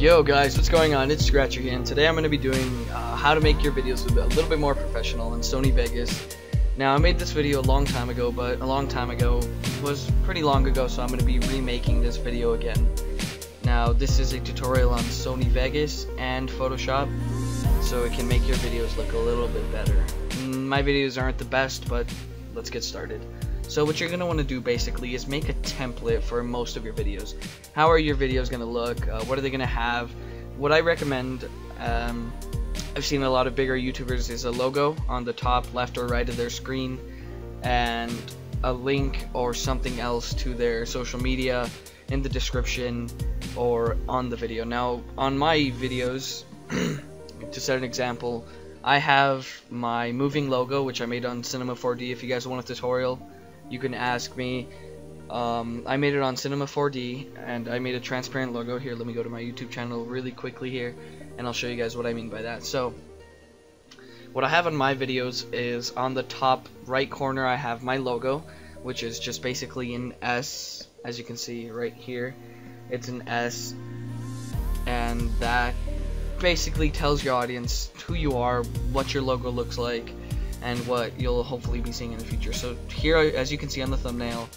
Yo guys, what's going on? It's Scratcher here, and today I'm going to be doing how to make your videos a little bit more professional in Sony Vegas. Now, I made this video a long time ago, but a long time ago was pretty long ago, so I'm going to be remaking this video again. Now, this is a tutorial on Sony Vegas and Photoshop, so it can make your videos look a little bit better. My videos aren't the best, but let's get started. So what you're going to want to do basically is make a template for most of your videos. How are your videos going to look? What are they going to have? What I recommend, I've seen a lot of bigger YouTubers, is a logo on the top left or right of their screen and a link or something else to their social media in the description or on the video. Now on my videos, to set an example, I have my moving logo, which I made on Cinema 4D. If you guys want a tutorial, you can ask me. I made it on Cinema 4D, and I made a transparent logo. Here, let me go to my YouTube channel really quickly here, and I'll show you guys what I mean by that. So, what I have on my videos is on the top right corner, I have my logo, which is just basically an S, as you can see right here. It's an S, and that basically tells your audience who you are, what your logo looks like, and what you'll hopefully be seeing in the future. So here, as you can see on the thumbnail,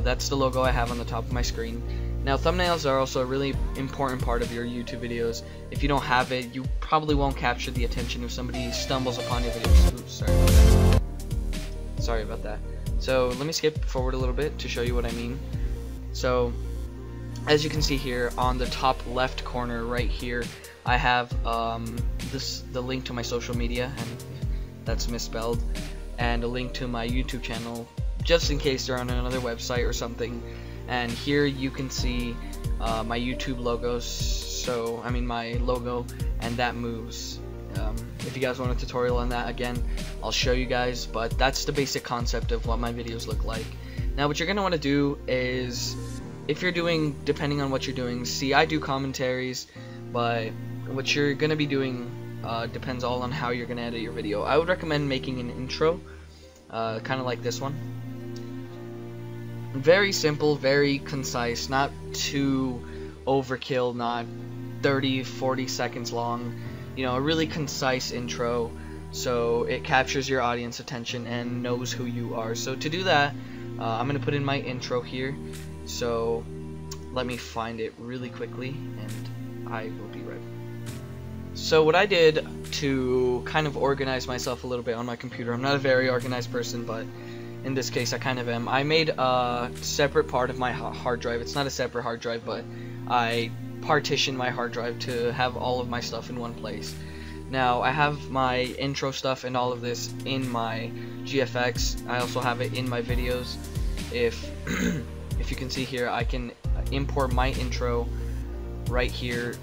that's the logo I have on the top of my screen. Now, thumbnails are also a really important part of your YouTube videos. If you don't have it, you probably won't capture the attention if somebody stumbles upon your videos. Oops, sorry about that. So let me skip forward a little bit to show you what I mean. So as you can see here on the top left corner right here, I have the link to my social media, and that's misspelled, and a link to my YouTube channel, just in case they're on another website or something. And here you can see my YouTube logos, so I mean my logo, and that moves. If you guys want a tutorial on that, again, I'll show you guys, but that's the basic concept of what my videos look like. Now what you're going to want to do is, if you're doing, depending on what you're doing, see, I do commentaries, but what you're going to be doing depends all on how you're going to edit your video. I would recommend making an intro, kind of like this one. Very simple, very concise, not too overkill, not 30-40 seconds long. You know, a really concise intro, so it captures your audience attention and knows who you are. So to do that, I'm going to put in my intro here. So let me find it really quickly, and I will be right back. So what I did to kind of organize myself a little bit on my computer, I'm not a very organized person, but in this case I kind of am. I made a separate part of my hard drive. It's not a separate hard drive, but I partitioned my hard drive to have all of my stuff in one place. Now I have my intro stuff and all of this in my GFX. I also have it in my videos. If you can see here, I can import my intro right here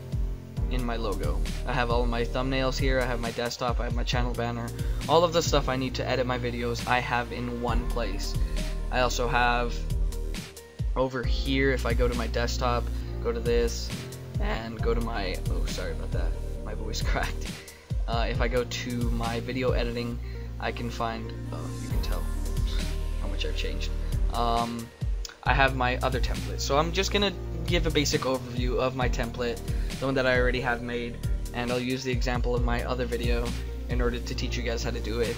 in my logo. I have all of my thumbnails here, I have my desktop, I have my channel banner. All of the stuff I need to edit my videos I have in one place. I also have over here, if I go to my desktop, go to this, and go to my, oh sorry about that, my voice cracked. If I go to my video editing, I can find, oh you can tell how much I've changed. I have my other template. So I'm just gonna give a basic overview of my template, the one that I already have made, and I'll use the example of my other video in order to teach you guys how to do it.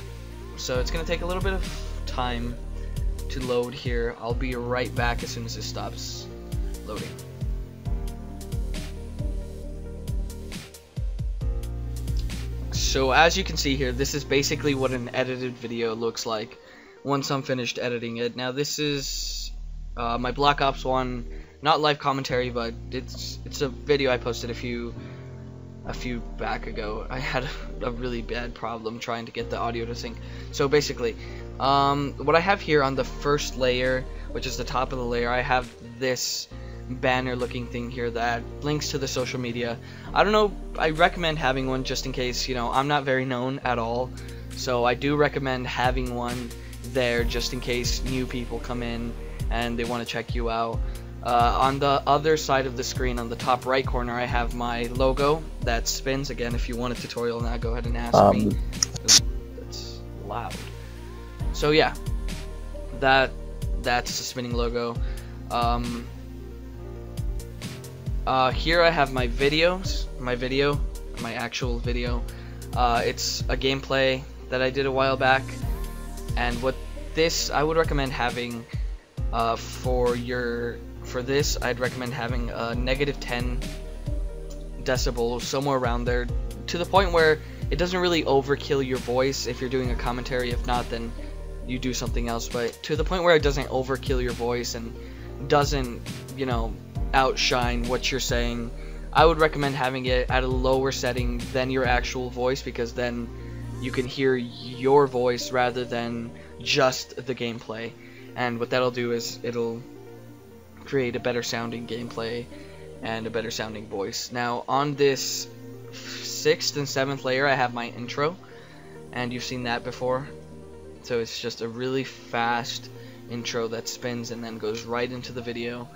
So it's gonna take a little bit of time to load here. I'll be right back as soon as it stops loading. So as you can see here, this is basically what an edited video looks like once I'm finished editing it. Now this is my Black Ops 1, not live commentary, but it's a video I posted a few back ago. I had a really bad problem trying to get the audio to sync. So basically, what I have here on the first layer, which is the top of the layer, I have this banner looking thing here that links to the social media. I don't know, I recommend having one just in case, you know, I'm not very known at all, so I do recommend having one there just in case new people come in and they want to check you out. On the other side of the screen, on the top right corner, I have my logo that spins. Again, if you want a tutorial on that, go ahead and ask me. Ooh, that's loud. So yeah, that's the spinning logo. here I have my videos, my actual video. It's a gameplay that I did a while back, and what this I would recommend having for this, I'd recommend having a -10 decibels, somewhere around there, to the point where it doesn't really overkill your voice if you're doing a commentary. If not, then you do something else, but to the point where it doesn't overkill your voice and doesn't, you know, outshine what you're saying. I would recommend having it at a lower setting than your actual voice, because then you can hear your voice rather than just the gameplay. And what that'll do is it'll create a better sounding gameplay and a better sounding voice. Now on this 6th and 7th layer I have my intro, and you've seen that before. So it's just a really fast intro that spins and then goes right into the video.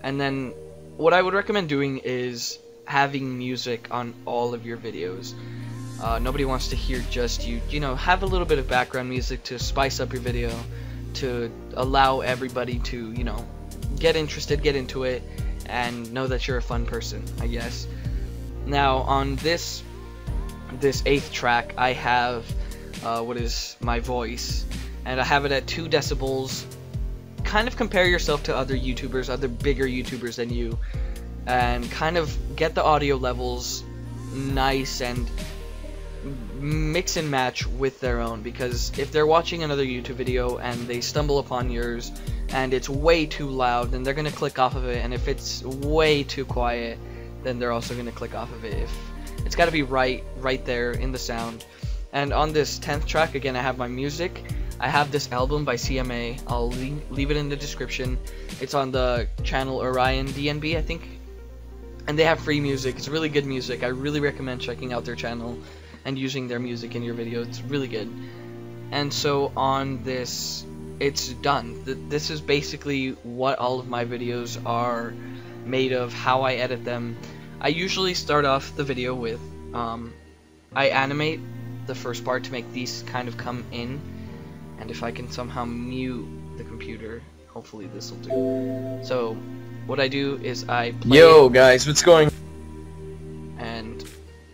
And then what I would recommend doing is having music on all of your videos. Nobody wants to hear just you. You know, have a little bit of background music to spice up your video, to allow everybody to, you know, get interested, get into it, and know that you're a fun person, I guess. Now on this 8th track I have what is my voice, and I have it at 2 decibels. Kind of compare yourself to other YouTubers, other bigger YouTubers than you, and kind of get the audio levels nice and mix and match with their own, because if they're watching another YouTube video and they stumble upon yours and it's way too loud, then they're gonna click off of it, and if it's way too quiet, then they're also gonna click off of it. If it's got to be right there in the sound. And on this 10th track, again, I have my music. I have this album by CMA. I'll leave it in the description. It's on the channel Orion DNB, I think, and they have free music. It's really good music. I really recommend checking out their channel and using their music in your video. It's really good. And so on this, it's done. This is basically what all of my videos are made of, how I edit them. I usually start off the video with I animate the first part to make these kind of come in, and if I can somehow mute the computer, hopefully this will do. So what I do is I play. Yo guys, what's going? And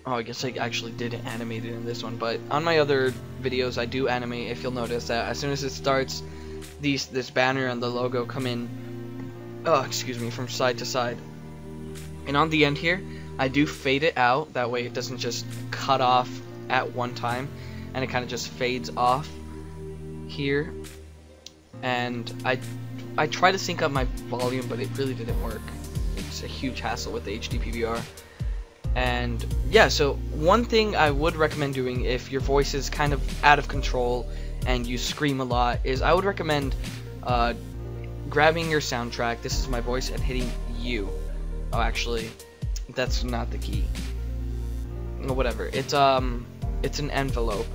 oh, I guess I actually didn't animate it in this one, but on my other videos I do animate. If you'll notice that as soon as it starts, this banner and the logo come in, oh excuse me, from side to side. And on the end here, I do fade it out, that way it doesn't just cut off at one time, and it kind of just fades off here. And I try to sync up my volume, but it really didn't work. It's a huge hassle with the HD PVR. And yeah, so one thing I would recommend doing if your voice is kind of out of control and you scream a lot is I would recommend grabbing your soundtrack. This is my voice, and hitting U. Oh, actually, that's not the key. No, whatever. It's an envelope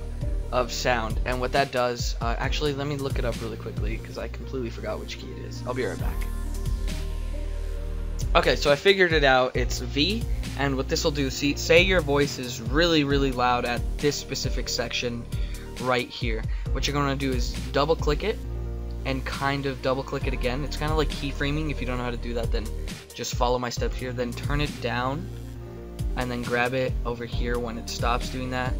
of sound, and what that does. Actually, let me look it up really quickly because I completely forgot which key it is. I'll be right back. Okay, so I figured it out. It's V, and what this will do. See, say your voice is really loud at this specific section right here. What you're gonna do is double click it, and kind of double click it again. It's kind of like keyframing. If you don't know how to do that, then just follow my steps here, then turn it down, and then grab it over here when it stops doing that,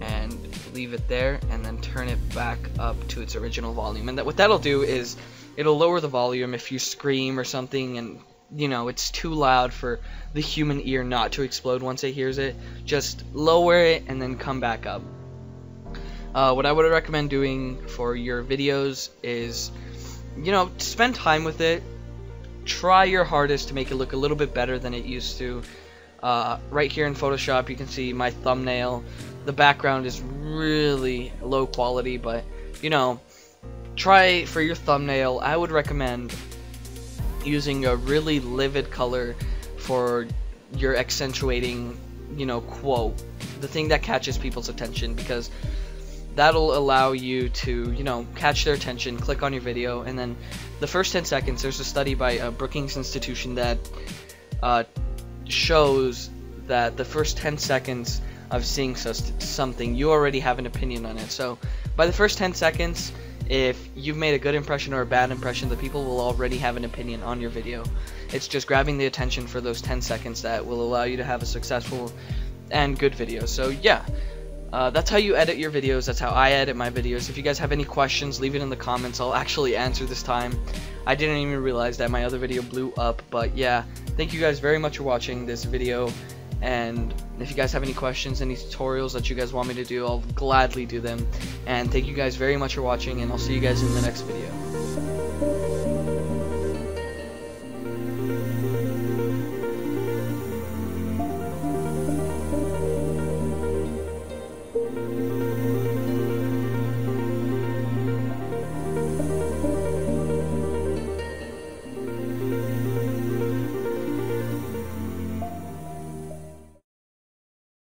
and leave it there, and then turn it back up to its original volume. And what that'll do is it'll lower the volume if you scream or something and you know it's too loud for the human ear not to explode once it hears it. Just lower it and then come back up. What I would recommend doing for your videos is, you know, spend time with it. Try your hardest to make it look a little bit better than it used to. Right here in Photoshop you can see my thumbnail. The background is really low quality, but you know, try for your thumbnail. I would recommend using a really livid color for your accentuating, you know, quote, the thing that catches people's attention, because that'll allow you to, you know, catch their attention, click on your video, and then the first 10 seconds, there's a study by Brookings Institution that shows that the first 10 seconds of seeing something, you already have an opinion on it. So by the first 10 seconds, if you've made a good impression or a bad impression, the people will already have an opinion on your video. It's just grabbing the attention for those 10 seconds that will allow you to have a successful and good video. So yeah, that's how you edit your videos. That's how I edit my videos. If you guys have any questions, leave it in the comments. I'll actually answer this time. I didn't even realize that my other video blew up, but yeah, thank you guys very much for watching this video. And if you guys have any questions, any tutorials that you guys want me to do, I'll gladly do them. And thank you guys very much for watching, and I'll see you guys in the next video.